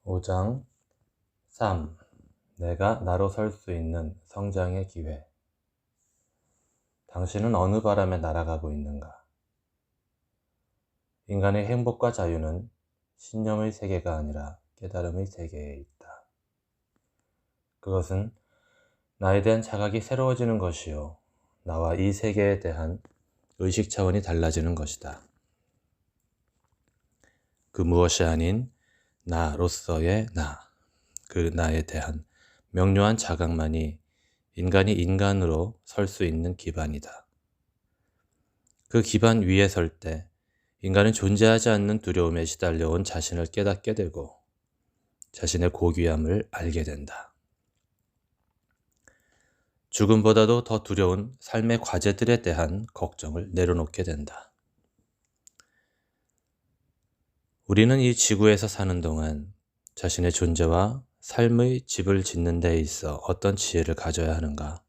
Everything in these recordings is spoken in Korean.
5장 3. 내가 나로 설 수 있는 성장의 기회. 당신은 어느 바람에 날아가고 있는가? 인간의 행복과 자유는 신념의 세계가 아니라 깨달음의 세계에 있다. 그것은 나에 대한 자각이 새로워지는 것이요, 나와 이 세계에 대한 의식 차원이 달라지는 것이다. 그 무엇이 아닌 나로서의 나, 그 나에 대한 명료한 자각만이 인간이 인간으로 설 수 있는 기반이다. 그 기반 위에 설 때 인간은 존재하지 않는 두려움에 시달려온 자신을 깨닫게 되고 자신의 고귀함을 알게 된다. 죽음보다도 더 두려운 삶의 과제들에 대한 걱정을 내려놓게 된다. 우리는 이 지구에서 사는 동안 자신의 존재와 삶의 집을 짓는 데 있어 어떤 지혜를 가져야 하는가?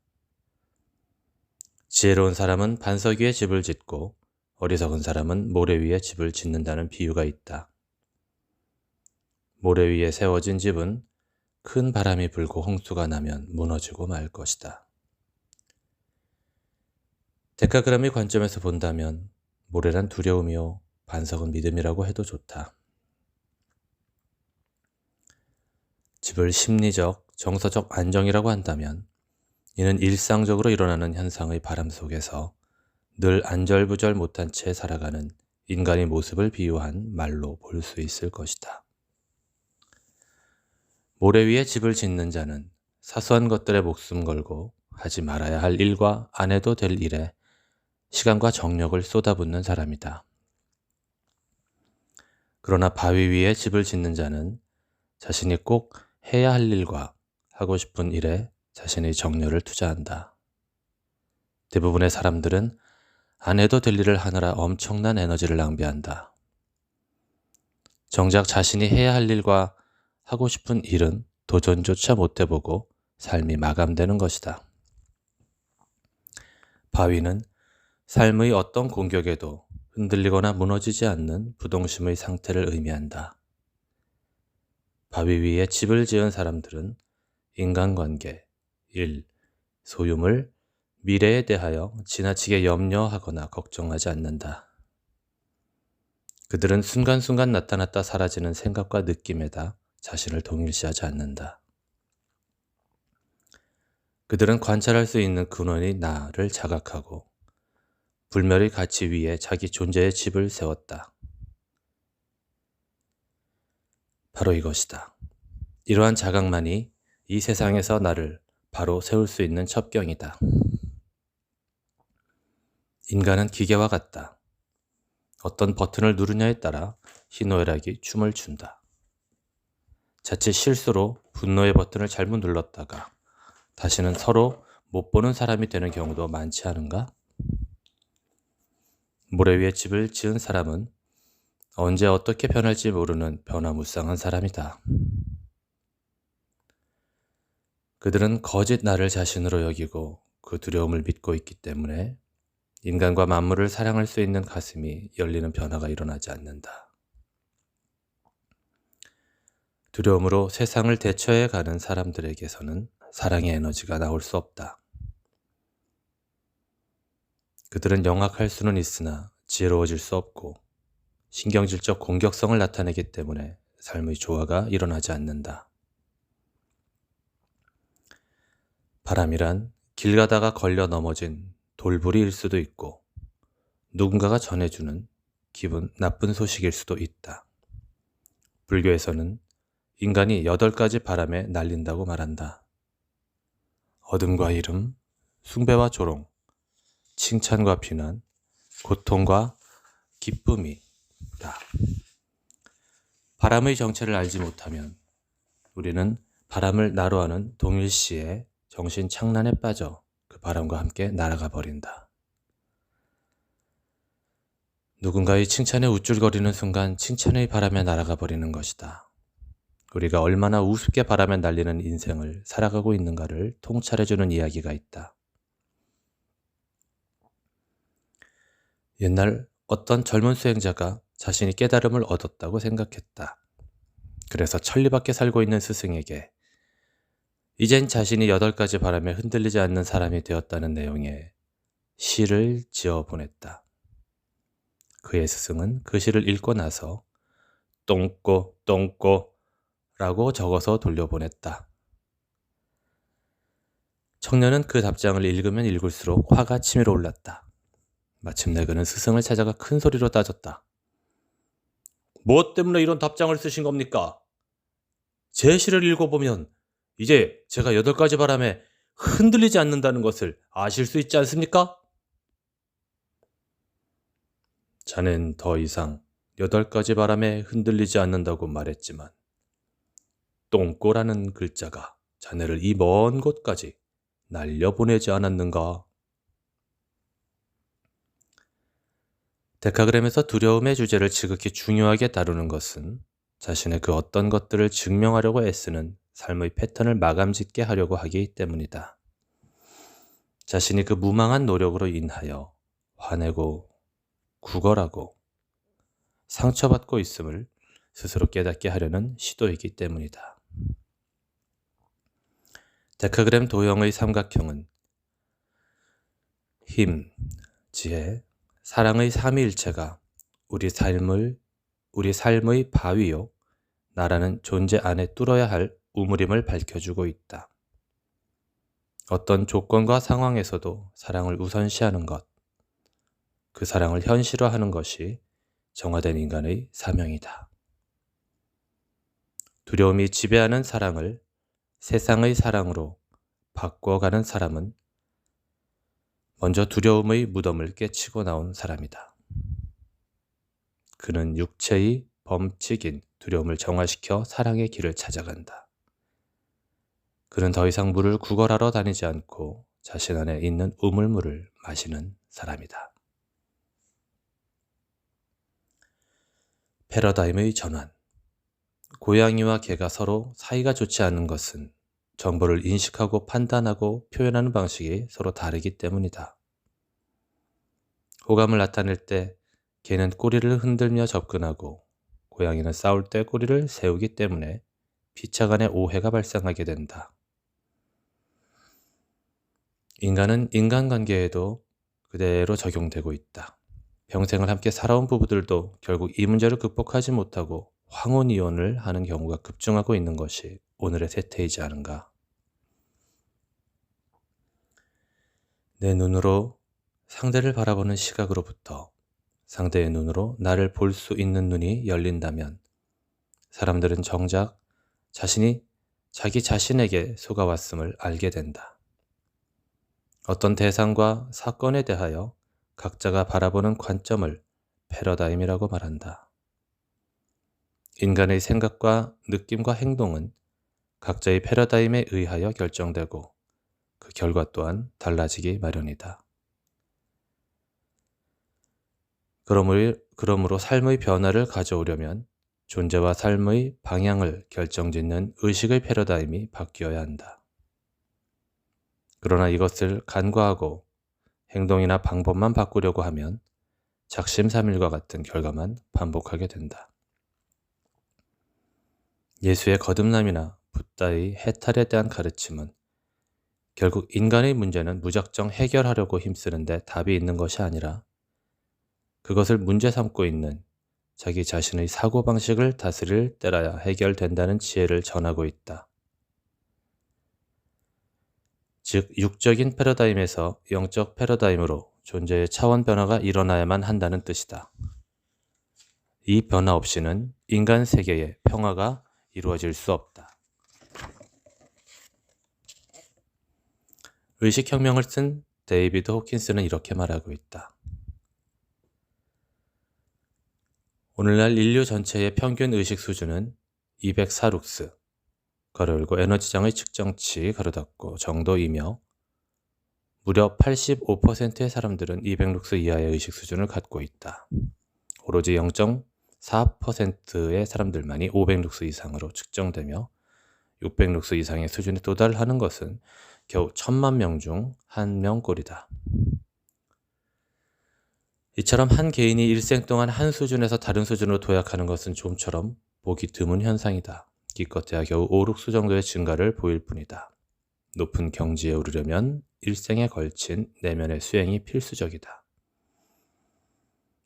지혜로운 사람은 반석 위에 집을 짓고 어리석은 사람은 모래 위에 집을 짓는다는 비유가 있다. 모래 위에 세워진 집은 큰 바람이 불고 홍수가 나면 무너지고 말 것이다. 데카그람의 관점에서 본다면 모래란 두려움이요, 반석은 믿음이라고 해도 좋다. 집을 심리적, 정서적 안정이라고 한다면 이는 일상적으로 일어나는 현상의 바람 속에서 늘 안절부절 못한 채 살아가는 인간의 모습을 비유한 말로 볼 수 있을 것이다. 모래 위에 집을 짓는 자는 사소한 것들에 목숨 걸고 하지 말아야 할 일과 안 해도 될 일에 시간과 정력을 쏟아붓는 사람이다. 그러나 바위 위에 집을 짓는 자는 자신이 꼭 해야 할 일과 하고 싶은 일에 자신의 정열을 투자한다. 대부분의 사람들은 안 해도 될 일을 하느라 엄청난 에너지를 낭비한다. 정작 자신이 해야 할 일과 하고 싶은 일은 도전조차 못 해보고 삶이 마감되는 것이다. 바위는 삶의 어떤 공격에도 흔들리거나 무너지지 않는 부동심의 상태를 의미한다. 바위 위에 집을 지은 사람들은 인간관계, 일, 소유물, 미래에 대하여 지나치게 염려하거나 걱정하지 않는다. 그들은 순간순간 나타났다 사라지는 생각과 느낌에다 자신을 동일시하지 않는다. 그들은 관찰할 수 있는 근원의 나를 자각하고 불멸의 가치 위에 자기 존재의 집을 세웠다. 바로 이것이다. 이러한 자각만이 이 세상에서 나를 바로 세울 수 있는 첩경이다. 인간은 기계와 같다. 어떤 버튼을 누르냐에 따라 희노애락이 춤을 춘다. 자칫 실수로 분노의 버튼을 잘못 눌렀다가 다시는 서로 못 보는 사람이 되는 경우도 많지 않은가? 모래 위에 집을 지은 사람은 언제 어떻게 변할지 모르는 변화무쌍한 사람이다. 그들은 거짓 나를 자신으로 여기고 그 두려움을 믿고 있기 때문에 인간과 만물을 사랑할 수 있는 가슴이 열리는 변화가 일어나지 않는다. 두려움으로 세상을 대처해 가는 사람들에게서는 사랑의 에너지가 나올 수 없다. 그들은 영악할 수는 있으나 지혜로워질 수 없고 신경질적 공격성을 나타내기 때문에 삶의 조화가 일어나지 않는다. 바람이란 길 가다가 걸려 넘어진 돌부리일 수도 있고 누군가가 전해주는 기분 나쁜 소식일 수도 있다. 불교에서는 인간이 8가지 바람에 날린다고 말한다. 어둠과 이름, 숭배와 조롱, 칭찬과 비난, 고통과 기쁨이다. 바람의 정체를 알지 못하면 우리는 바람을 나로 하는 동일시에 정신 착란에 빠져 그 바람과 함께 날아가 버린다. 누군가의 칭찬에 우쭐거리는 순간 칭찬의 바람에 날아가 버리는 것이다. 우리가 얼마나 우습게 바람에 날리는 인생을 살아가고 있는가를 통찰해주는 이야기가 있다. 옛날 어떤 젊은 수행자가 자신이 깨달음을 얻었다고 생각했다. 그래서 천리밖에 살고 있는 스승에게 이젠 자신이 8가지 바람에 흔들리지 않는 사람이 되었다는 내용의 시를 지어 보냈다. 그의 스승은 그 시를 읽고 나서 똥꼬 똥꼬 라고 적어서 돌려보냈다. 청년은 그 답장을 읽으면 읽을수록 화가 치밀어 올랐다. 마침내 그는 스승을 찾아가 큰 소리로 따졌다. 무엇 때문에 이런 답장을 쓰신 겁니까? 제 시를 읽어보면 이제 제가 8가지 바람에 흔들리지 않는다는 것을 아실 수 있지 않습니까? 자넨 더 이상 8가지 바람에 흔들리지 않는다고 말했지만 똥꼬라는 글자가 자네를 이 먼 곳까지 날려보내지 않았는가? 데카그램에서 두려움의 주제를 지극히 중요하게 다루는 것은 자신의 그 어떤 것들을 증명하려고 애쓰는 삶의 패턴을 마감짓게 하려고 하기 때문이다. 자신이 그 무망한 노력으로 인하여 화내고 구걸하고 상처받고 있음을 스스로 깨닫게 하려는 시도이기 때문이다. 데카그램 도형의 삼각형은 힘, 지혜, 사랑의 삼위일체가 우리 삶의 바위요, 나라는 존재 안에 뚫어야 할 우물임을 밝혀주고 있다. 어떤 조건과 상황에서도 사랑을 우선시하는 것, 그 사랑을 현실화하는 것이 정화된 인간의 사명이다. 두려움이 지배하는 사랑을 세상의 사랑으로 바꿔가는 사람은 먼저 두려움의 무덤을 깨치고 나온 사람이다. 그는 육체의 범칙인 두려움을 정화시켜 사랑의 길을 찾아간다. 그는 더 이상 물을 구걸하러 다니지 않고 자신 안에 있는 우물물을 마시는 사람이다. 패러다임의 전환. 고양이와 개가 서로 사이가 좋지 않은 것은 정보를 인식하고 판단하고 표현하는 방식이 서로 다르기 때문이다. 호감을 나타낼 때 개는 꼬리를 흔들며 접근하고 고양이는 싸울 때 꼬리를 세우기 때문에 피차 간의 오해가 발생하게 된다. 인간은 인간관계에도 그대로 적용되고 있다. 평생을 함께 살아온 부부들도 결국 이 문제를 극복하지 못하고 황혼이혼을 하는 경우가 급증하고 있는 것이 오늘의 세태이지 않은가. 내 눈으로 상대를 바라보는 시각으로부터 상대의 눈으로 나를 볼 수 있는 눈이 열린다면 사람들은 정작 자신이 자기 자신에게 속아왔음을 알게 된다. 어떤 대상과 사건에 대하여 각자가 바라보는 관점을 패러다임이라고 말한다. 인간의 생각과 느낌과 행동은 각자의 패러다임에 의하여 결정되고 그 결과 또한 달라지기 마련이다. 그러므로 삶의 변화를 가져오려면 존재와 삶의 방향을 결정짓는 의식의 패러다임이 바뀌어야 한다. 그러나 이것을 간과하고 행동이나 방법만 바꾸려고 하면 작심삼일과 같은 결과만 반복하게 된다. 예수의 거듭남이나 붓다의 해탈에 대한 가르침은 결국 인간의 문제는 무작정 해결하려고 힘쓰는데 답이 있는 것이 아니라 그것을 문제 삼고 있는 자기 자신의 사고방식을 다스릴 때라야 해결된다는 지혜를 전하고 있다. 즉, 육적인 패러다임에서 영적 패러다임으로 존재의 차원 변화가 일어나야만 한다는 뜻이다. 이 변화 없이는 인간 세계의 평화가 이루어질 수 없다. 의식혁명을 쓴 데이비드 호킨스는 이렇게 말하고 있다. 오늘날 인류 전체의 평균 의식 수준은 204룩스, 가로 열고 에너지장의 측정치, 가로 닫고 정도이며 무려 85%의 사람들은 200룩스 이하의 의식 수준을 갖고 있다. 오로지 0.4%의 사람들만이 500룩스 이상으로 측정되며 600룩스 이상의 수준에 도달하는 것은 겨우 1000만 명 중 1명꼴이다. 이처럼 한 개인이 일생 동안 한 수준에서 다른 수준으로 도약하는 것은 좀처럼 보기 드문 현상이다. 기껏해야 겨우 5, 6수 정도의 증가를 보일 뿐이다. 높은 경지에 오르려면 일생에 걸친 내면의 수행이 필수적이다.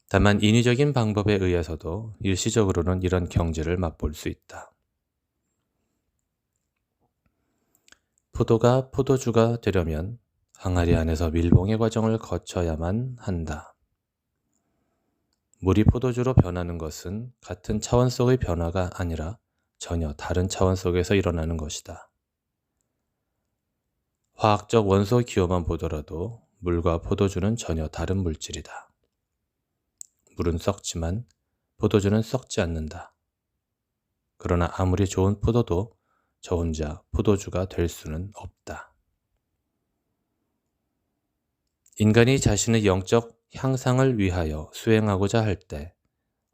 다만 인위적인 방법에 의해서도 일시적으로는 이런 경지를 맛볼 수 있다. 포도가 포도주가 되려면 항아리 안에서 밀봉의 과정을 거쳐야만 한다. 물이 포도주로 변하는 것은 같은 차원 속의 변화가 아니라 전혀 다른 차원 속에서 일어나는 것이다. 화학적 원소 기호만 보더라도 물과 포도주는 전혀 다른 물질이다. 물은 썩지만 포도주는 썩지 않는다. 그러나 아무리 좋은 포도도 저 혼자 포도주가 될 수는 없다. 인간이 자신의 영적 향상을 위하여 수행하고자 할 때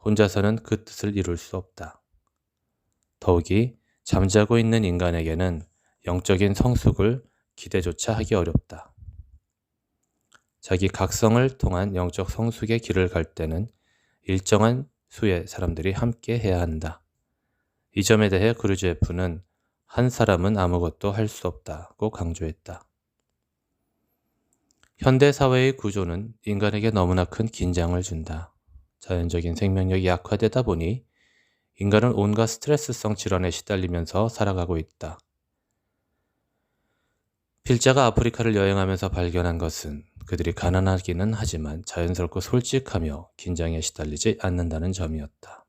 혼자서는 그 뜻을 이룰 수 없다. 더욱이 잠자고 있는 인간에게는 영적인 성숙을 기대조차 하기 어렵다. 자기 각성을 통한 영적 성숙의 길을 갈 때는 일정한 수의 사람들이 함께 해야 한다. 이 점에 대해 그루즈예프는 한 사람은 아무것도 할 수 없다고 강조했다. 현대사회의 구조는 인간에게 너무나 큰 긴장을 준다. 자연적인 생명력이 약화되다 보니 인간은 온갖 스트레스성 질환에 시달리면서 살아가고 있다. 필자가 아프리카를 여행하면서 발견한 것은 그들이 가난하기는 하지만 자연스럽고 솔직하며 긴장에 시달리지 않는다는 점이었다.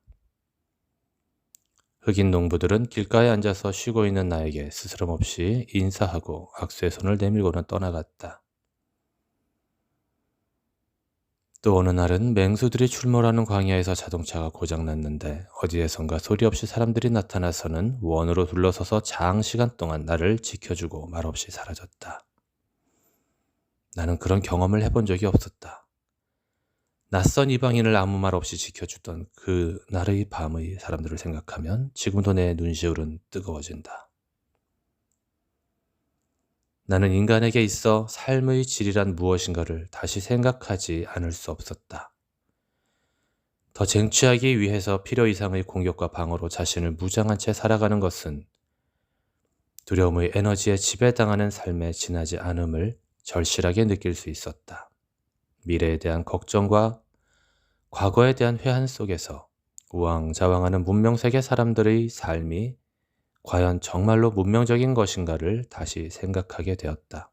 흑인 농부들은 길가에 앉아서 쉬고 있는 나에게 스스럼 없이 인사하고 악수의 손을 내밀고는 떠나갔다. 또 어느 날은 맹수들이 출몰하는 광야에서 자동차가 고장났는데 어디에선가 소리 없이 사람들이 나타나서는 원으로 둘러서서 장시간 동안 나를 지켜주고 말없이 사라졌다. 나는 그런 경험을 해본 적이 없었다. 낯선 이방인을 아무 말 없이 지켜주던 그 날의 밤의 사람들을 생각하면 지금도 내 눈시울은 뜨거워진다. 나는 인간에게 있어 삶의 질이란 무엇인가를 다시 생각하지 않을 수 없었다. 더 쟁취하기 위해서 필요 이상의 공격과 방어로 자신을 무장한 채 살아가는 것은 두려움의 에너지에 지배당하는 삶에 지나지 않음을 절실하게 느낄 수 있었다. 미래에 대한 걱정과 과거에 대한 회한 속에서 우왕좌왕하는 문명세계 사람들의 삶이 과연 정말로 문명적인 것인가를 다시 생각하게 되었다.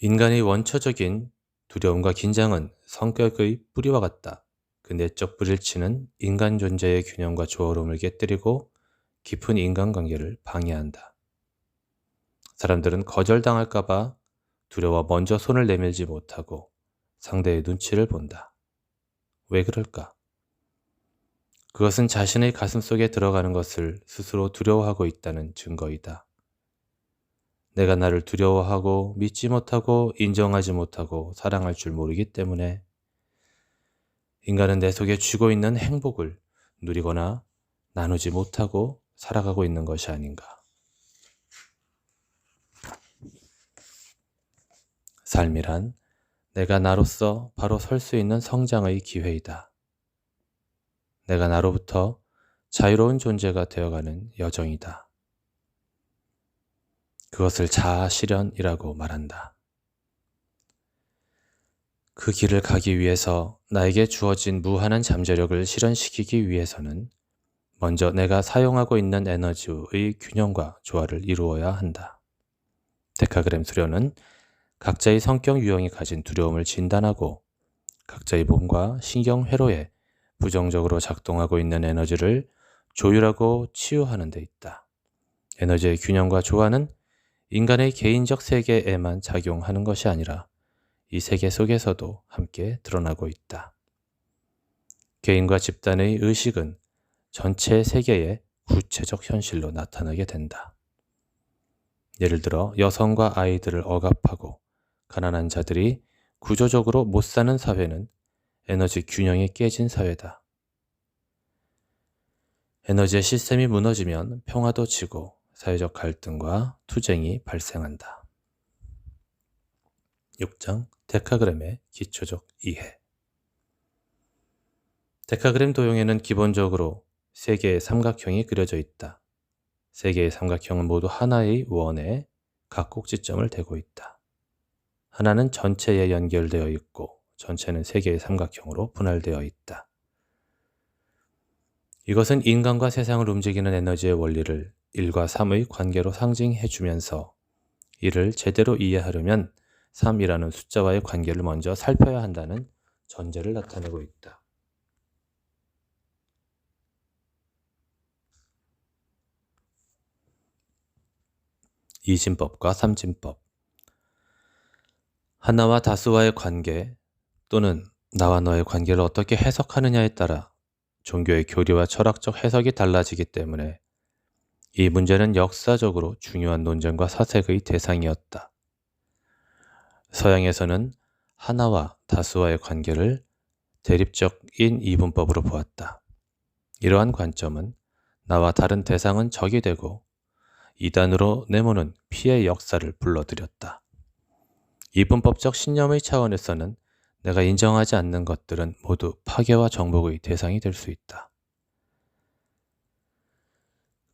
인간의 원초적인 두려움과 긴장은 성격의 뿌리와 같다. 그 내적 불일치는 인간 존재의 균형과 조화로움을 깨뜨리고 깊은 인간관계를 방해한다. 사람들은 거절당할까봐 두려워 먼저 손을 내밀지 못하고 상대의 눈치를 본다. 왜 그럴까? 그것은 자신의 가슴 속에 들어가는 것을 스스로 두려워하고 있다는 증거이다. 내가 나를 두려워하고 믿지 못하고 인정하지 못하고 사랑할 줄 모르기 때문에 인간은 내 속에 쥐고 있는 행복을 누리거나 나누지 못하고 살아가고 있는 것이 아닌가. 삶이란 내가 나로서 바로 설 수 있는 성장의 기회이다. 내가 나로부터 자유로운 존재가 되어가는 여정이다. 그것을 자아 실현이라고 말한다. 그 길을 가기 위해서 나에게 주어진 무한한 잠재력을 실현시키기 위해서는 먼저 내가 사용하고 있는 에너지의 균형과 조화를 이루어야 한다. 데카그램 수련은 각자의 성격 유형이 가진 두려움을 진단하고 각자의 몸과 신경 회로에 부정적으로 작동하고 있는 에너지를 조율하고 치유하는 데 있다. 에너지의 균형과 조화는 인간의 개인적 세계에만 작용하는 것이 아니라 이 세계 속에서도 함께 드러나고 있다. 개인과 집단의 의식은 전체 세계의 구체적 현실로 나타나게 된다. 예를 들어 여성과 아이들을 억압하고 가난한 자들이 구조적으로 못 사는 사회는 에너지 균형이 깨진 사회다. 에너지의 시스템이 무너지면 평화도 지고 사회적 갈등과 투쟁이 발생한다. 6장 데카그램의 기초적 이해. 데카그램 도형에는 기본적으로 3개의 삼각형이 그려져 있다. 3개의 삼각형은 모두 하나의 원에 각 꼭지점을 대고 있다. 하나는 전체에 연결되어 있고 전체는 3개의 삼각형으로 분할되어 있다. 이것은 인간과 세상을 움직이는 에너지의 원리를 1과 3의 관계로 상징해 주면서 이를 제대로 이해하려면 3이라는 숫자와의 관계를 먼저 살펴야 한다는 전제를 나타내고 있다. 이진법과 삼진법. 하나와 다수와의 관계 또는 나와 너의 관계를 어떻게 해석하느냐에 따라 종교의 교리와 철학적 해석이 달라지기 때문에 이 문제는 역사적으로 중요한 논쟁과 사색의 대상이었다. 서양에서는 하나와 다수와의 관계를 대립적인 이분법으로 보았다. 이러한 관점은 나와 다른 대상은 적이 되고 이단으로 내모는 피해 역사를 불러들였다. 이분법적 신념의 차원에서는 내가 인정하지 않는 것들은 모두 파괴와 정복의 대상이 될 수 있다.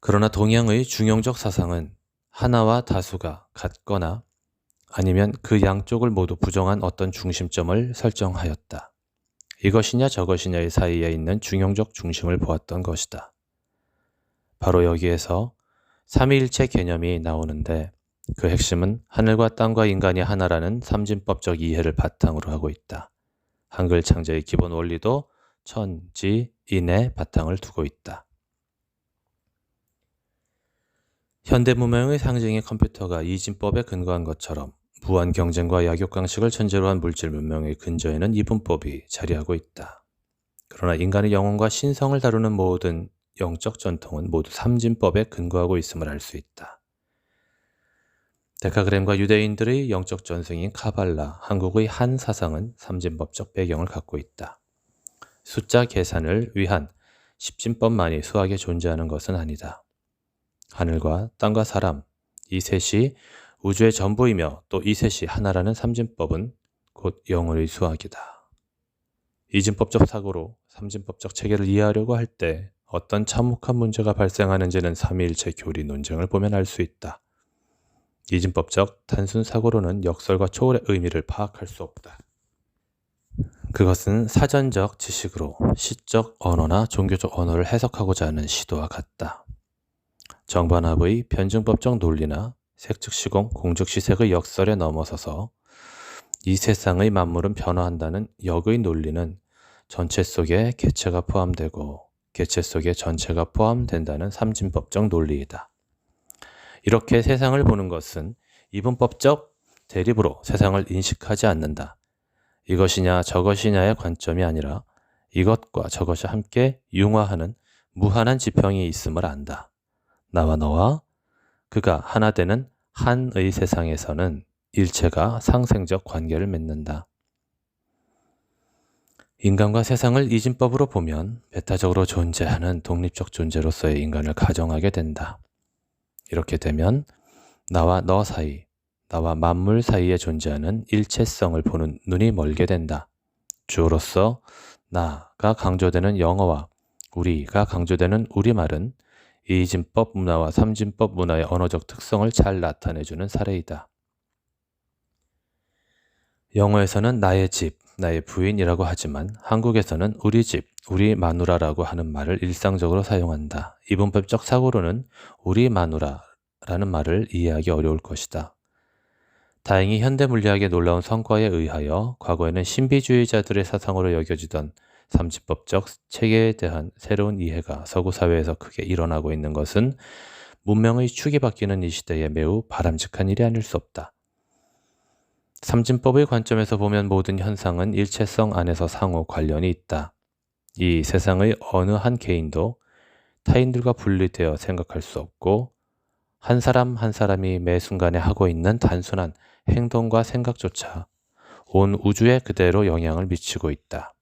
그러나 동양의 중용적 사상은 하나와 다수가 같거나 아니면 그 양쪽을 모두 부정한 어떤 중심점을 설정하였다. 이것이냐 저것이냐의 사이에 있는 중용적 중심을 보았던 것이다. 바로 여기에서 삼위일체 개념이 나오는데 그 핵심은 하늘과 땅과 인간이 하나라는 삼진법적 이해를 바탕으로 하고 있다. 한글 창제의 기본 원리도 천지인의 바탕을 두고 있다. 현대 문명의 상징인 컴퓨터가 이진법에 근거한 것처럼 무한 경쟁과 약육강식을 전제로 한 물질 문명의 근저에는 이분법이 자리하고 있다. 그러나 인간의 영혼과 신성을 다루는 모든 영적 전통은 모두 삼진법에 근거하고 있음을 알 수 있다. 데카그램과 유대인들의 영적 전승인 카발라, 한국의 한 사상은 삼진법적 배경을 갖고 있다. 숫자 계산을 위한 십진법만이 수학에 존재하는 것은 아니다. 하늘과 땅과 사람, 이 셋이 우주의 전부이며 또 이 셋이 하나라는 삼진법은 곧 영혼의 수학이다. 이진법적 사고로 삼진법적 체계를 이해하려고 할 때 어떤 참혹한 문제가 발생하는지는 삼위일체 교리 논쟁을 보면 알 수 있다. 이진법적 단순 사고로는 역설과 초월의 의미를 파악할 수 없다. 그것은 사전적 지식으로 시적 언어나 종교적 언어를 해석하고자 하는 시도와 같다. 정반합의 변증법적 논리나 색즉시공, 공즉시색의 역설에 넘어서서 이 세상의 만물은 변화한다는 역의 논리는 전체 속에 개체가 포함되고 개체 속에 전체가 포함된다는 삼진법적 논리이다. 이렇게 세상을 보는 것은 이분법적 대립으로 세상을 인식하지 않는다. 이것이냐 저것이냐의 관점이 아니라 이것과 저것이 함께 융화하는 무한한 지평이 있음을 안다. 나와 너와 그가 하나 되는 한의 세상에서는 일체가 상생적 관계를 맺는다. 인간과 세상을 이진법으로 보면 배타적으로 존재하는 독립적 존재로서의 인간을 가정하게 된다. 이렇게 되면 나와 너 사이, 나와 만물 사이에 존재하는 일체성을 보는 눈이 멀게 된다. 주어로서 나가 강조되는 영어와 우리가 강조되는 우리말은 이진법 문화와 삼진법 문화의 언어적 특성을 잘 나타내주는 사례이다. 영어에서는 나의 집, 나의 부인이라고 하지만 한국에서는 우리 집, 우리 마누라라고 하는 말을 일상적으로 사용한다. 이분법적 사고로는 우리 마누라라는 말을 이해하기 어려울 것이다. 다행히 현대 물리학의 놀라운 성과에 의하여 과거에는 신비주의자들의 사상으로 여겨지던 삼진법적 체계에 대한 새로운 이해가 서구 사회에서 크게 일어나고 있는 것은 문명의 축이 바뀌는 이 시대에 매우 바람직한 일이 아닐 수 없다. 삼진법의 관점에서 보면 모든 현상은 일체성 안에서 상호 관련이 있다. 이 세상의 어느 한 개인도 타인들과 분리되어 생각할 수 없고 한 사람 한 사람이 매 순간에 하고 있는 단순한 행동과 생각조차 온 우주에 그대로 영향을 미치고 있다.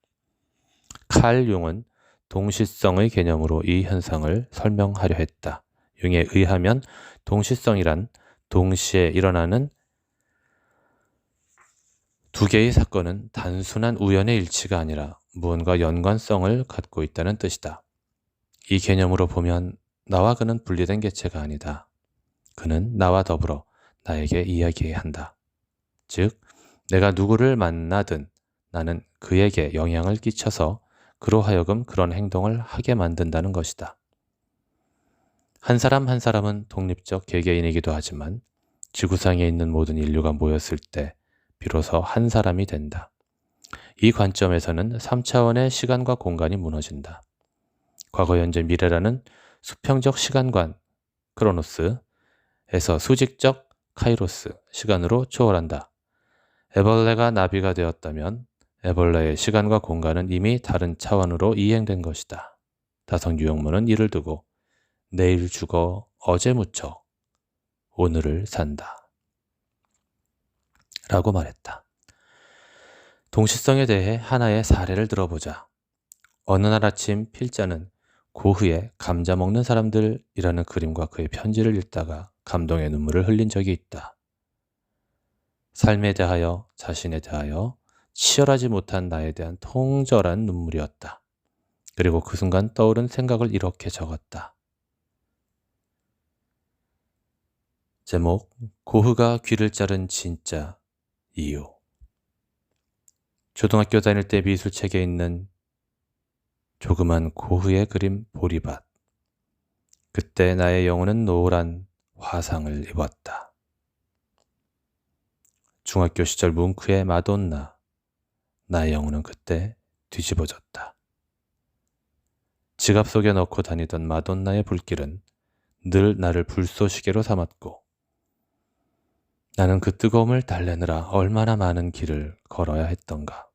칼 융은 동시성의 개념으로 이 현상을 설명하려 했다. 융에 의하면 동시성이란 동시에 일어나는 두 개의 사건은 단순한 우연의 일치가 아니라 무언가 연관성을 갖고 있다는 뜻이다. 이 개념으로 보면 나와 그는 분리된 개체가 아니다. 그는 나와 더불어 나에게 이야기해야 한다. 즉, 내가 누구를 만나든 나는 그에게 영향을 끼쳐서 그로 하여금 그런 행동을 하게 만든다는 것이다. 한 사람 한 사람은 독립적 개개인이기도 하지만 지구상에 있는 모든 인류가 모였을 때 비로소 한 사람이 된다. 이 관점에서는 3차원의 시간과 공간이 무너진다. 과거, 현재, 미래라는 수평적 시간관, 크로노스에서 수직적 카이로스, 시간으로 초월한다. 애벌레가 나비가 되었다면 애벌레의 시간과 공간은 이미 다른 차원으로 이행된 것이다. 다성 유형문은 이를 두고 내일 죽어 어제 묻혀 오늘을 산다. 라고 말했다. 동시성에 대해 하나의 사례를 들어보자. 어느 날 아침 필자는 고흐의 감자 먹는 사람들이라는 그림과 그의 편지를 읽다가 감동의 눈물을 흘린 적이 있다. 삶에 대하여, 자신에 대하여 치열하지 못한 나에 대한 통절한 눈물이었다. 그리고 그 순간 떠오른 생각을 이렇게 적었다. 제목, 고흐가 귀를 자른 진짜 이유. 초등학교 다닐 때 미술책에 있는 조그만 고흐의 그림 보리밭. 그때 나의 영혼은 노란 화상을 입었다. 중학교 시절 뭉크의 마돈나. 나의 영혼은 그때 뒤집어졌다. 지갑 속에 넣고 다니던 마돈나의 불길은 늘 나를 불쏘시개로 삼았고 나는 그 뜨거움을 달래느라 얼마나 많은 길을 걸어야 했던가.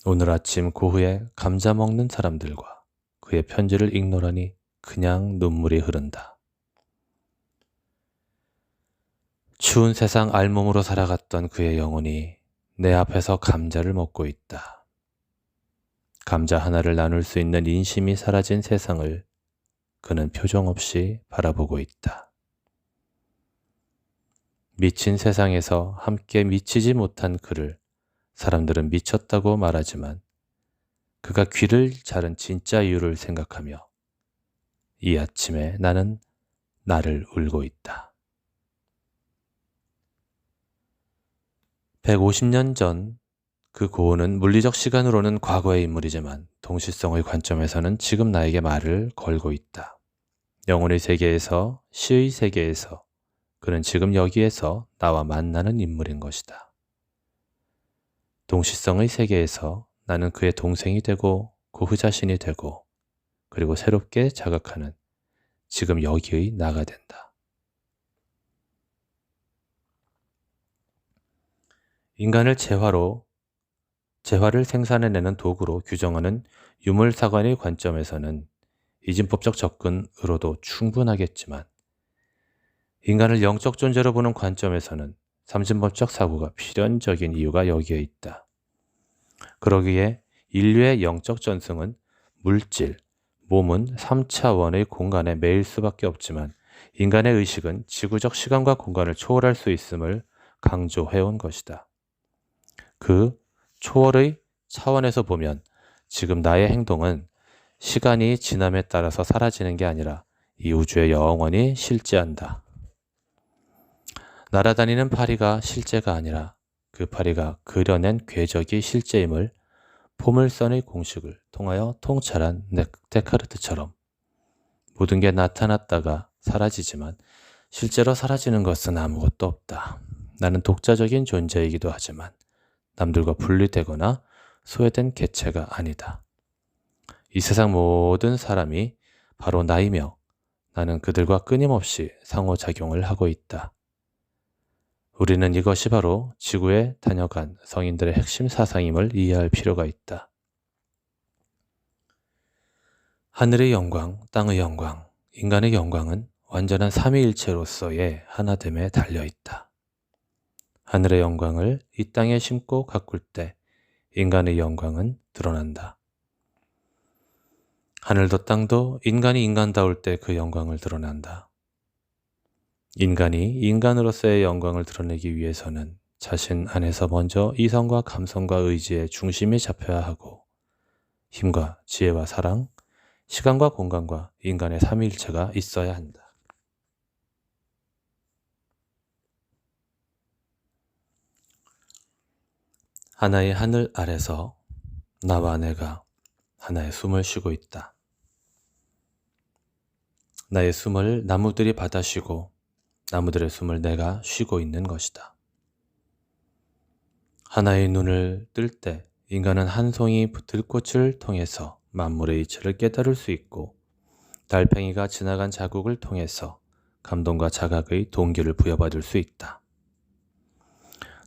오늘 아침 고흐의 감자 먹는 사람들과 그의 편지를 읽노라니 그냥 눈물이 흐른다. 추운 세상 알몸으로 살아갔던 그의 영혼이 내 앞에서 감자를 먹고 있다. 감자 하나를 나눌 수 있는 인심이 사라진 세상을 그는 표정 없이 바라보고 있다. 미친 세상에서 함께 미치지 못한 그를 사람들은 미쳤다고 말하지만 그가 귀를 자른 진짜 이유를 생각하며 이 아침에 나는 나를 울고 있다. 150년 전 그 고흐는 물리적 시간으로는 과거의 인물이지만 동시성의 관점에서는 지금 나에게 말을 걸고 있다. 영혼의 세계에서, 시의 세계에서 그는 지금 여기에서 나와 만나는 인물인 것이다. 동시성의 세계에서 나는 그의 동생이 되고 고흐 자신이 되고 그리고 새롭게 자각하는 지금 여기의 나가 된다. 인간을 재화를 생산해내는 도구로 규정하는 유물사관의 관점에서는 이진법적 접근으로도 충분하겠지만 인간을 영적 존재로 보는 관점에서는 삼진법적 사고가 필연적인 이유가 여기에 있다. 그러기에 인류의 영적 전승은 물질, 몸은 3차원의 공간에 매일 수밖에 없지만 인간의 의식은 지구적 시간과 공간을 초월할 수 있음을 강조해온 것이다. 그 초월의 차원에서 보면 지금 나의 행동은 시간이 지남에 따라서 사라지는 게 아니라 이 우주에 영원히 실제한다. 날아다니는 파리가 실제가 아니라 그 파리가 그려낸 궤적이 실제임을 포물선의 공식을 통하여 통찰한 데카르트처럼 모든 게 나타났다가 사라지지만 실제로 사라지는 것은 아무것도 없다. 나는 독자적인 존재이기도 하지만 남들과 분리되거나 소외된 개체가 아니다. 이 세상 모든 사람이 바로 나이며 나는 그들과 끊임없이 상호작용을 하고 있다. 우리는 이것이 바로 지구에 다녀간 성인들의 핵심 사상임을 이해할 필요가 있다. 하늘의 영광, 땅의 영광, 인간의 영광은 완전한 삼위일체로서의 하나됨에 달려있다. 하늘의 영광을 이 땅에 심고 가꿀 때 인간의 영광은 드러난다. 하늘도 땅도 인간이 인간다울 때 그 영광을 드러난다. 인간이 인간으로서의 영광을 드러내기 위해서는 자신 안에서 먼저 이성과 감성과 의지의 중심이 잡혀야 하고 힘과 지혜와 사랑, 시간과 공간과 인간의 삼위일체가 있어야 한다. 하나의 하늘 아래서 나와 내가 하나의 숨을 쉬고 있다. 나의 숨을 나무들이 받아 쉬고 나무들의 숨을 내가 쉬고 있는 것이다. 하나의 눈을 뜰 때 인간은 한 송이 들꽃을 통해서 만물의 이치를 깨달을 수 있고 달팽이가 지나간 자국을 통해서 감동과 자각의 동기를 부여받을 수 있다.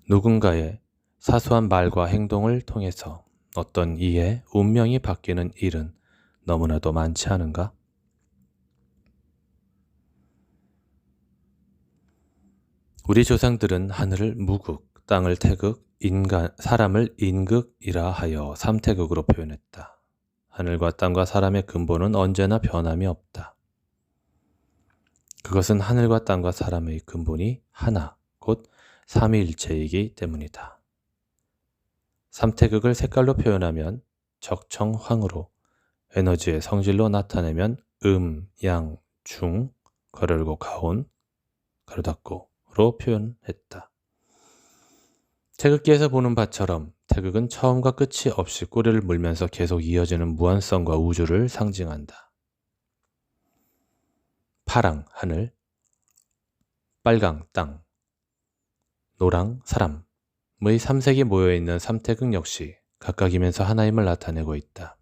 누군가의 사소한 말과 행동을 통해서 어떤 이의 운명이 바뀌는 일은 너무나도 많지 않은가? 우리 조상들은 하늘을 무극, 땅을 태극, 사람을 인극이라 하여 삼태극으로 표현했다. 하늘과 땅과 사람의 근본은 언제나 변함이 없다. 그것은 하늘과 땅과 사람의 근본이 하나, 곧 삼위일체이기 때문이다. 삼태극을 색깔로 표현하면 적청황으로, 에너지의 성질로 나타내면 양, 중, 괄호 열고 가온, 괄호 닫고로 표현했다. 태극기에서 보는 바처럼 태극은 처음과 끝이 없이 꼬리를 물면서 계속 이어지는 무한성과 우주를 상징한다. 파랑, 하늘, 빨강, 땅, 노랑, 사람의 삼색이 모여있는 삼태극 역시 각각이면서 하나임을 나타내고 있다.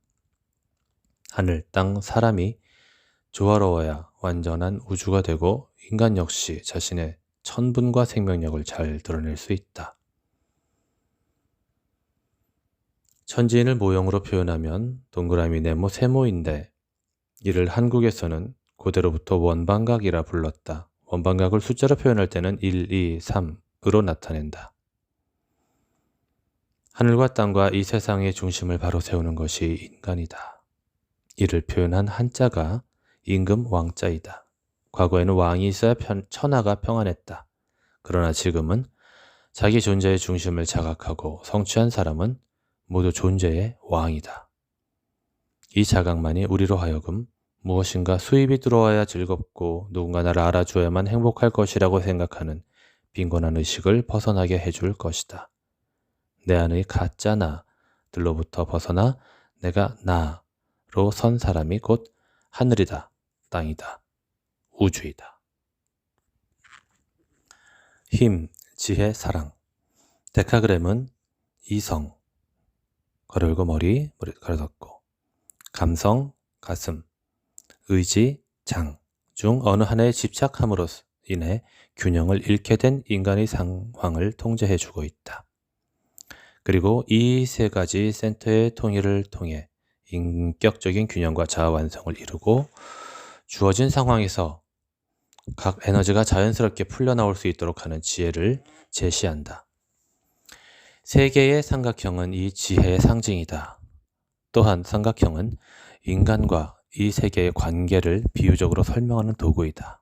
하늘, 땅, 사람이 조화로워야 완전한 우주가 되고 인간 역시 자신의 천분과 생명력을 잘 드러낼 수 있다. 천지인을 모형으로 표현하면 동그라미, 네모, 세모인데 이를 한국에서는 고대로부터 원방각이라 불렀다. 원방각을 숫자로 표현할 때는 1, 2, 3으로 나타낸다. 하늘과 땅과 이 세상의 중심을 바로 세우는 것이 인간이다. 이를 표현한 한자가 임금 왕자이다. 과거에는 왕이 있어야 천하가 평안했다. 그러나 지금은 자기 존재의 중심을 자각하고 성취한 사람은 모두 존재의 왕이다. 이 자각만이 우리로 하여금 무엇인가 수입이 들어와야 즐겁고 누군가 나를 알아줘야만 행복할 것이라고 생각하는 빈곤한 의식을 벗어나게 해줄 것이다. 내 안의 가짜 나들로부터 벗어나 내가 나로 선 사람이 곧 하늘이다, 땅이다, 우주이다. 힘, 지혜, 사랑. 데카그램은 이성, 괄호 열고 머리 괄호 닫고, 감성, 가슴, 의지, 장 중 어느 하나에 집착함으로 인해 균형을 잃게 된 인간의 상황을 통제해주고 있다. 그리고 이 세 가지 센터의 통일을 통해 인격적인 균형과 자아 완성을 이루고 주어진 상황에서 각 에너지가 자연스럽게 풀려나올 수 있도록 하는 지혜를 제시한다. 세 개의 삼각형은 이 지혜의 상징이다. 또한 삼각형은 인간과 이 세계의 관계를 비유적으로 설명하는 도구이다.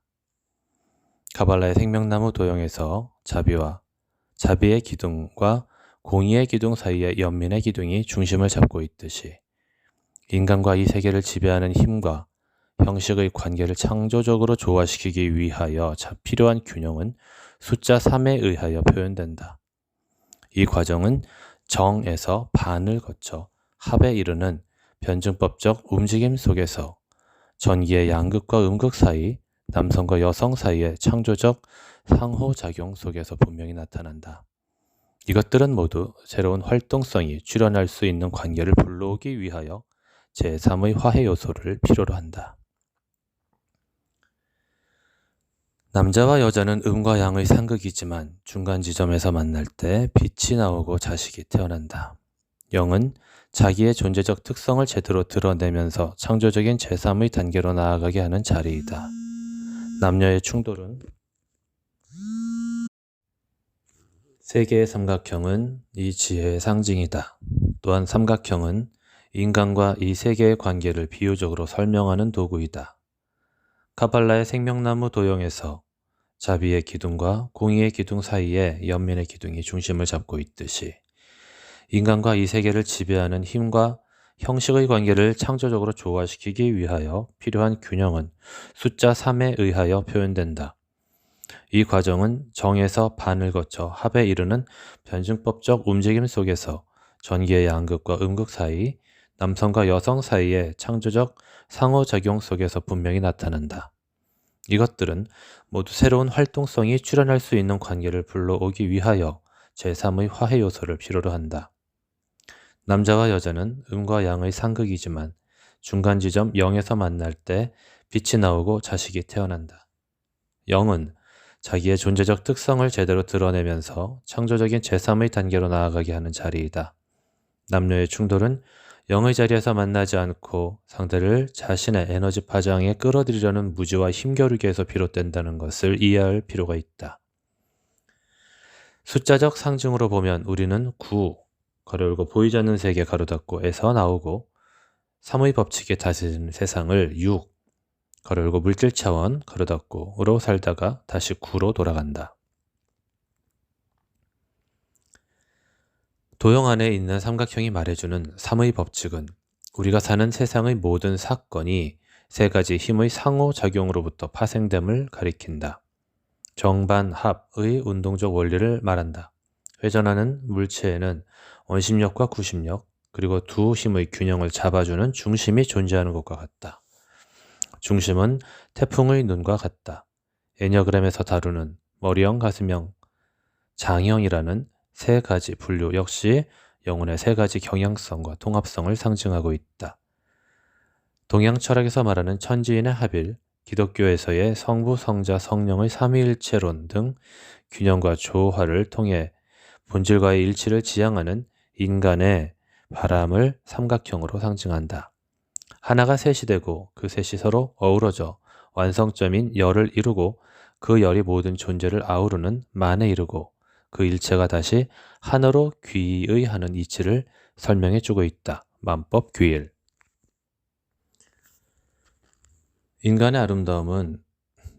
카발라의 생명나무 도형에서 자비의 기둥과 공의의 기둥 사이의 연민의 기둥이 중심을 잡고 있듯이 인간과 이 세계를 지배하는 힘과 형식의 관계를 창조적으로 조화시키기 위하여 필요한 균형은 숫자 3에 의하여 표현된다. 이 과정은 정에서 반을 거쳐 합에 이르는 변증법적 움직임 속에서 전기의 양극과 음극 사이, 남성과 여성 사이의 창조적 상호작용 속에서 분명히 나타난다. 이것들은 모두 새로운 활동성이 출현할 수 있는 관계를 불러오기 위하여 제3의 화해 요소를 필요로 한다. 남자와 여자는 음과 양의 상극이지만 중간 지점에서 만날 때 빛이 나오고 자식이 태어난다. 영은 자기의 존재적 특성을 제대로 드러내면서 창조적인 제3의 단계로 나아가게 하는 자리이다. 남녀의 충돌은 세 개의 삼각형은 이 지혜의 상징이다. 또한 삼각형은 인간과 이 세 개의 관계를 비유적으로 설명하는 도구이다. 카발라의 생명나무 도형에서 자비의 기둥과 공의의 기둥 사이에 연민의 기둥이 중심을 잡고 있듯이 인간과 이 세계를 지배하는 힘과 형식의 관계를 창조적으로 조화시키기 위하여 필요한 균형은 숫자 3에 의하여 표현된다. 이 과정은 정에서 반을 거쳐 합에 이르는 변증법적 움직임 속에서 전기의 양극과 음극 사이, 남성과 여성 사이의 창조적 상호작용 속에서 분명히 나타난다. 이것들은 모두 새로운 활동성이 출현할 수 있는 관계를 불러오기 위하여 제3의 화해 요소를 필요로 한다. 남자와 여자는 음과 양의 상극이지만 중간 지점 0에서 만날 때 빛이 나오고 자식이 태어난다. 0은 자기의 존재적 특성을 제대로 드러내면서 창조적인 제3의 단계로 나아가게 하는 자리이다. 남녀의 충돌은 0의 자리에서 만나지 않고 상대를 자신의 에너지 파장에 끌어들이려는 무지와 힘겨루기에서 비롯된다는 것을 이해할 필요가 있다. 숫자적 상징으로 보면 우리는 9, 가로 열고 보이지 않는 세계 가로 닫고에서 나오고 3의 법칙에 다스리는 세상을 6, 가로 열고 물질 차원 가로 닫고로 살다가 다시 9로 돌아간다. 도형 안에 있는 삼각형이 말해주는 3의 법칙은 우리가 사는 세상의 모든 사건이 세 가지 힘의 상호작용으로부터 파생됨을 가리킨다. 정반합의 운동적 원리를 말한다. 회전하는 물체에는 원심력과 구심력, 그리고 두 힘의 균형을 잡아주는 중심이 존재하는 것과 같다. 중심은 태풍의 눈과 같다. 애니어그램에서 다루는 머리형, 가슴형, 장형이라는 세 가지 분류 역시 영혼의 세 가지 경향성과 통합성을 상징하고 있다. 동양 철학에서 말하는 천지인의 합일, 기독교에서의 성부, 성자, 성령의 삼위일체론 등 균형과 조화를 통해 본질과의 일치를 지향하는 인간의 바람을 삼각형으로 상징한다. 하나가 셋이 되고 그 셋이 서로 어우러져 완성점인 열을 이루고 그 열이 모든 존재를 아우르는 만에 이르고 그 일체가 다시 하나로 귀의하는 이치를 설명해주고 있다. 만법 귀일. 인간의 아름다움은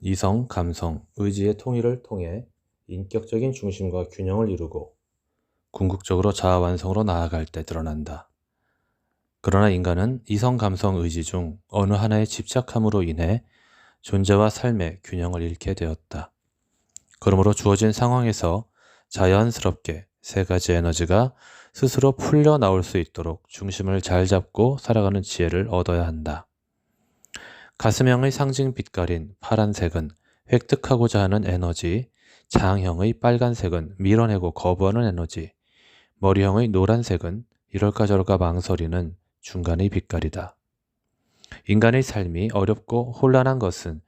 이성, 감성, 의지의 통일을 통해 인격적인 중심과 균형을 이루고 궁극적으로 자아 완성으로 나아갈 때 드러난다. 그러나 인간은 이성, 감성, 의지 중 어느 하나에 집착함으로 인해 존재와 삶의 균형을 잃게 되었다. 그러므로 주어진 상황에서 자연스럽게 세 가지 에너지가 스스로 풀려 나올 수 있도록 중심을 잘 잡고 살아가는 지혜를 얻어야 한다. 가슴형의 상징 빛깔인 파란색은 획득하고자 하는 에너지, 장형의 빨간색은 밀어내고 거부하는 에너지, 머리형의 노란색은 이럴까 저럴까 망설이는 중간의 빛깔이다. 인간의 삶이 어렵고 혼란한 것은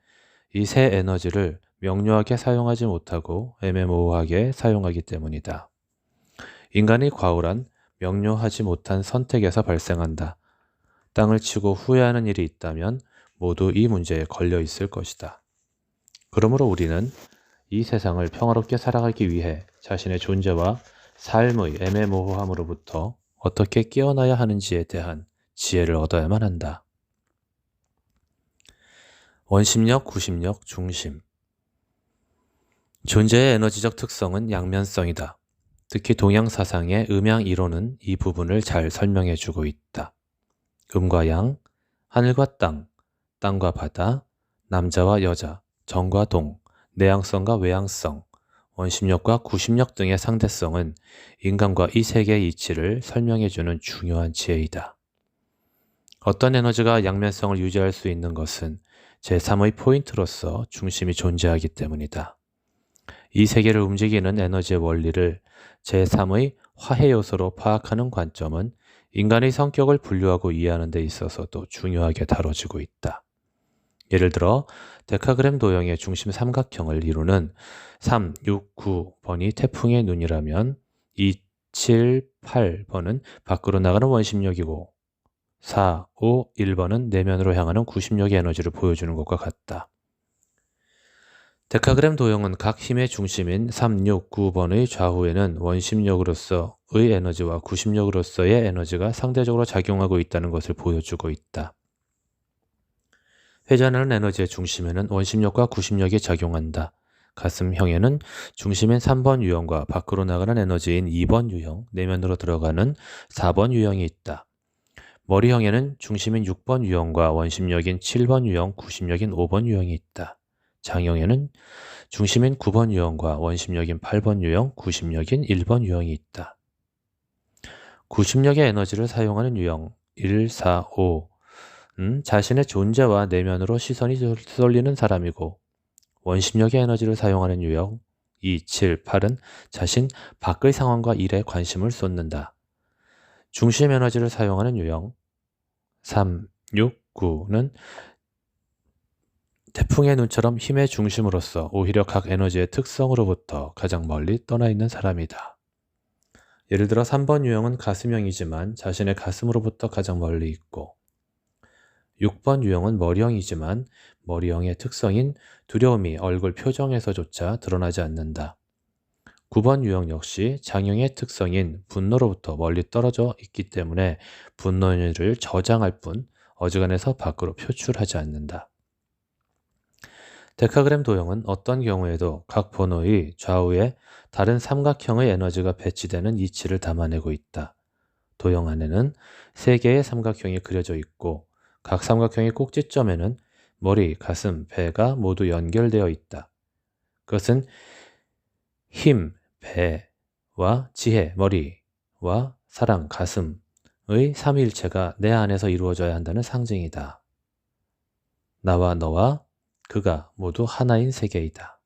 이 세 에너지를 명료하게 사용하지 못하고 애매모호하게 사용하기 때문이다. 인간의 과울한 명료하지 못한 선택에서 발생한다. 땅을 치고 후회하는 일이 있다면 모두 이 문제에 걸려 있을 것이다. 그러므로 우리는 이 세상을 평화롭게 살아가기 위해 자신의 존재와 삶의 애매모호함으로부터 어떻게 깨어나야 하는지에 대한 지혜를 얻어야만 한다. 원심력, 구심력, 중심. 존재의 에너지적 특성은 양면성이다. 특히 동양 사상의 음양 이론은 이 부분을 잘 설명해주고 있다. 음과 양, 하늘과 땅, 땅과 바다, 남자와 여자, 정과 동, 내향성과 외향성, 원심력과 구심력 등의 상대성은 인간과 이 세계의 이치를 설명해주는 중요한 지혜이다. 어떤 에너지가 양면성을 유지할 수 있는 것은 제3의 포인트로서 중심이 존재하기 때문이다. 이 세계를 움직이는 에너지의 원리를 제3의 화해 요소로 파악하는 관점은 인간의 성격을 분류하고 이해하는 데 있어서도 중요하게 다뤄지고 있다. 예를 들어 데카그램 도형의 중심 삼각형을 이루는 3, 6, 9번이 태풍의 눈이라면 2, 7, 8번은 밖으로 나가는 원심력이고 4, 5, 1번은 내면으로 향하는 구심력의 에너지를 보여주는 것과 같다. 데카그램 도형은 각 힘의 중심인 3, 6, 9번의 좌우에는 원심력으로서의 에너지와 구심력으로서의 에너지가 상대적으로 작용하고 있다는 것을 보여주고 있다. 회전하는 에너지의 중심에는 원심력과 구심력이 작용한다. 가슴형에는 중심인 3번 유형과 밖으로 나가는 에너지인 2번 유형, 내면으로 들어가는 4번 유형이 있다. 머리형에는 중심인 6번 유형과 원심력인 7번 유형, 구심력인 5번 유형이 있다. 장형에는 중심인 9번 유형과 원심력인 8번 유형, 구심력인 1번 유형이 있다. 구심력의 에너지를 사용하는 유형 1, 4, 5는 자신의 존재와 내면으로 시선이 쏠리는 사람이고, 원심력의 에너지를 사용하는 유형 2, 7, 8은 자신 밖의 상황과 일에 관심을 쏟는다. 중심 에너지를 사용하는 유형 3, 6, 9는 태풍의 눈처럼 힘의 중심으로서 오히려 각 에너지의 특성으로부터 가장 멀리 떠나 있는 사람이다. 예를 들어 3번 유형은 가슴형이지만 자신의 가슴으로부터 가장 멀리 있고, 6번 유형은 머리형이지만 머리형의 특성인 두려움이 얼굴 표정에서조차 드러나지 않는다. 9번 유형 역시 장형의 특성인 분노로부터 멀리 떨어져 있기 때문에 분노를 저장할 뿐 어지간해서 밖으로 표출하지 않는다. 데카그램 도형은 어떤 경우에도 각 번호의 좌우에 다른 삼각형의 에너지가 배치되는 이치를 담아내고 있다. 도형 안에는 3개의 삼각형이 그려져 있고 각 삼각형의 꼭지점에는 머리, 가슴, 배가 모두 연결되어 있다. 그것은 힘, 배와 지혜, 머리와 사랑, 가슴의 삼위일체가 내 안에서 이루어져야 한다는 상징이다. 나와 너와 그가 모두 하나인 세계이다.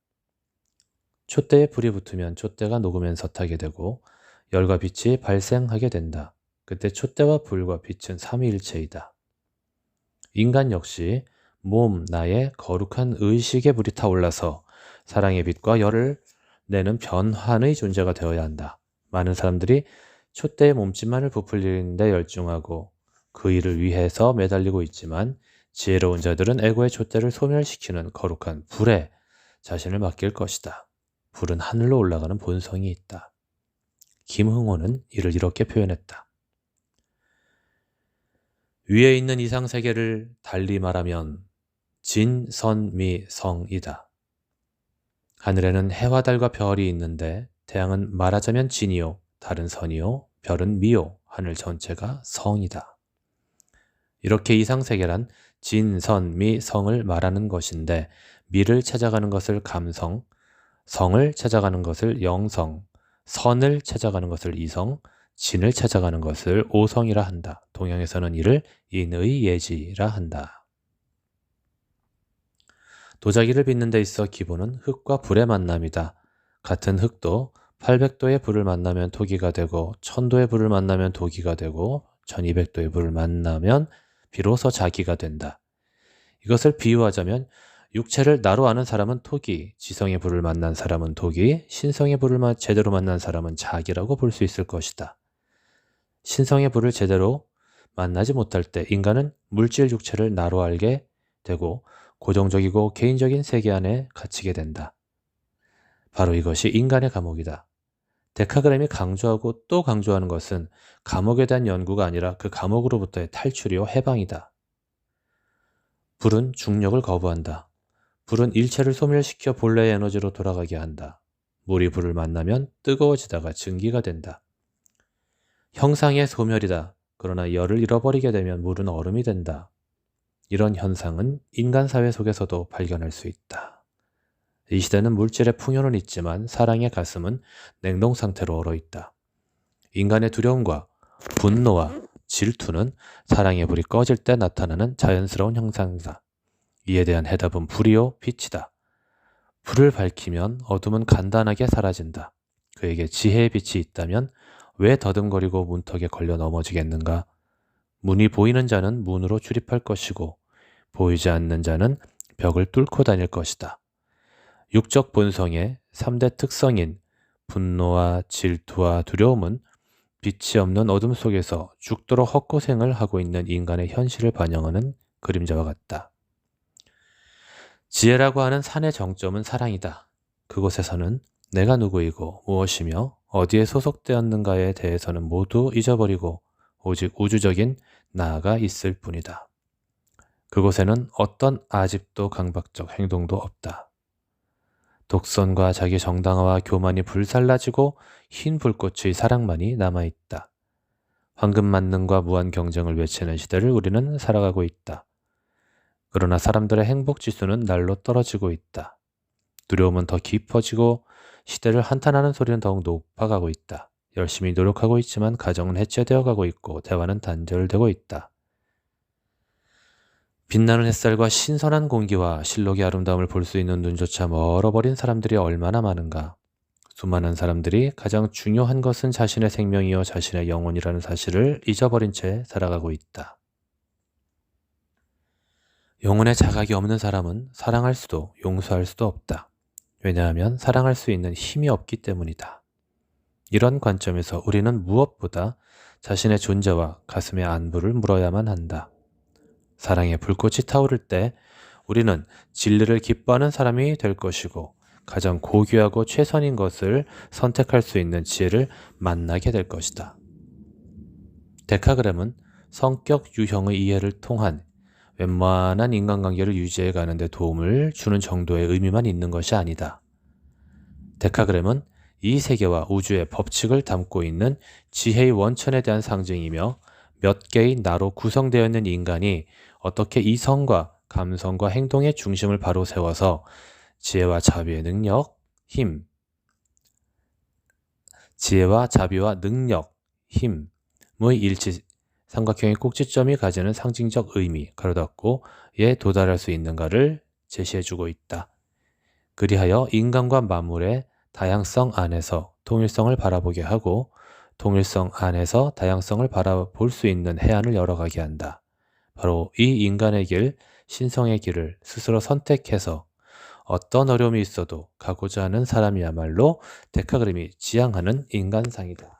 촛대에 불이 붙으면 촛대가 녹으면서 타게 되고 열과 빛이 발생하게 된다. 그때 촛대와 불과 빛은 삼위일체이다. 인간 역시 몸, 나의 거룩한 의식의 불이 타올라서 사랑의 빛과 열을 내는 변환의 존재가 되어야 한다. 많은 사람들이 촛대의 몸짓만을 부풀리는 데 열중하고 그 일을 위해서 매달리고 있지만 지혜로운 자들은 에고의 촛대를 소멸시키는 거룩한 불에 자신을 맡길 것이다. 불은 하늘로 올라가는 본성이 있다. 김흥호는 이를 이렇게 표현했다. 위에 있는 이상세계를 달리 말하면 진선미성이다. 하늘에는 해와 달과 별이 있는데 태양은 말하자면 진이요, 달은 선이요, 별은 미요, 하늘 전체가 성이다. 이렇게 이상세계란 진, 선, 미, 성을 말하는 것인데 미를 찾아가는 것을 감성, 성을 찾아가는 것을 영성, 선을 찾아가는 것을 이성, 진을 찾아가는 것을 오성이라 한다. 동양에서는 이를 인의 예지라 한다. 도자기를 빚는 데 있어 기본은 흙과 불의 만남이다. 같은 흙도 800도의 불을 만나면 토기가 되고 1000도의 불을 만나면 도기가 되고 1200도의 불을 만나면 비로소 자기가 된다. 이것을 비유하자면 육체를 나로 아는 사람은 토기, 지성의 불을 만난 사람은 도기, 신성의 불을 제대로 만난 사람은 자기라고 볼 수 있을 것이다. 신성의 불을 제대로 만나지 못할 때 인간은 물질 육체를 나로 알게 되고 고정적이고 개인적인 세계 안에 갇히게 된다. 바로 이것이 인간의 감옥이다. 데카그램이 강조하고 또 강조하는 것은 감옥에 대한 연구가 아니라 그 감옥으로부터의 탈출이요 해방이다. 불은 중력을 거부한다. 불은 일체를 소멸시켜 본래의 에너지로 돌아가게 한다. 물이 불을 만나면 뜨거워지다가 증기가 된다. 형상의 소멸이다. 그러나 열을 잃어버리게 되면 물은 얼음이 된다. 이런 현상은 인간 사회 속에서도 발견할 수 있다. 이 시대는 물질의 풍요는 있지만 사랑의 가슴은 냉동 상태로 얼어있다. 인간의 두려움과 분노와 질투는 사랑의 불이 꺼질 때 나타나는 자연스러운 현상이다. 이에 대한 해답은 불이요 빛이다. 불을 밝히면 어둠은 간단하게 사라진다. 그에게 지혜의 빛이 있다면 왜 더듬거리고 문턱에 걸려 넘어지겠는가? 문이 보이는 자는 문으로 출입할 것이고 보이지 않는 자는 벽을 뚫고 다닐 것이다. 육적 본성의 3대 특성인 분노와 질투와 두려움은 빛이 없는 어둠 속에서 죽도록 헛고생을 하고 있는 인간의 현실을 반영하는 그림자와 같다. 지혜라고 하는 산의 정점은 사랑이다. 그곳에서는 내가 누구이고 무엇이며 어디에 소속되었는가에 대해서는 모두 잊어버리고 오직 우주적인 나가 있을 뿐이다. 그곳에는 어떤 아집도 강박적 행동도 없다. 독선과 자기 정당화와 교만이 불살라지고 흰 불꽃의 사랑만이 남아있다. 황금 만능과 무한 경쟁을 외치는 시대를 우리는 살아가고 있다. 그러나 사람들의 행복 지수는 날로 떨어지고 있다. 두려움은 더 깊어지고 시대를 한탄하는 소리는 더욱 높아가고 있다. 열심히 노력하고 있지만 가정은 해체되어 가고 있고 대화는 단절되고 있다. 빛나는 햇살과 신선한 공기와 실록의 아름다움을 볼 수 있는 눈조차 멀어버린 사람들이 얼마나 많은가. 수많은 사람들이 가장 중요한 것은 자신의 생명이요 자신의 영혼이라는 사실을 잊어버린 채 살아가고 있다. 영혼에 자각이 없는 사람은 사랑할 수도 용서할 수도 없다. 왜냐하면 사랑할 수 있는 힘이 없기 때문이다. 이런 관점에서 우리는 무엇보다 자신의 존재와 가슴의 안부를 물어야만 한다. 사랑의 불꽃이 타오를 때 우리는 진리를 기뻐하는 사람이 될 것이고 가장 고귀하고 최선인 것을 선택할 수 있는 지혜를 만나게 될 것이다. 데카그램은 성격 유형의 이해를 통한 웬만한 인간관계를 유지해 가는 데 도움을 주는 정도의 의미만 있는 것이 아니다. 데카그램은 이 세계와 우주의 법칙을 담고 있는 지혜의 원천에 대한 상징이며 몇 개의 나로 구성되어 있는 인간이 어떻게 이성과 감성과 행동의 중심을 바로 세워서 지혜와 자비의 능력, 힘, 지혜와 자비와 능력, 힘의 일치, 삼각형의 꼭지점이 가지는 상징적 의미, 가로 닫고에 도달할 수 있는가를 제시해주고 있다. 그리하여 인간과 만물의 다양성 안에서 통일성을 바라보게 하고 통일성 안에서 다양성을 바라볼 수 있는 해안을 열어가게 한다. 바로 이 인간의 길, 신성의 길을 스스로 선택해서 어떤 어려움이 있어도 가고자 하는 사람이야말로 데카그램이 지향하는 인간상이다.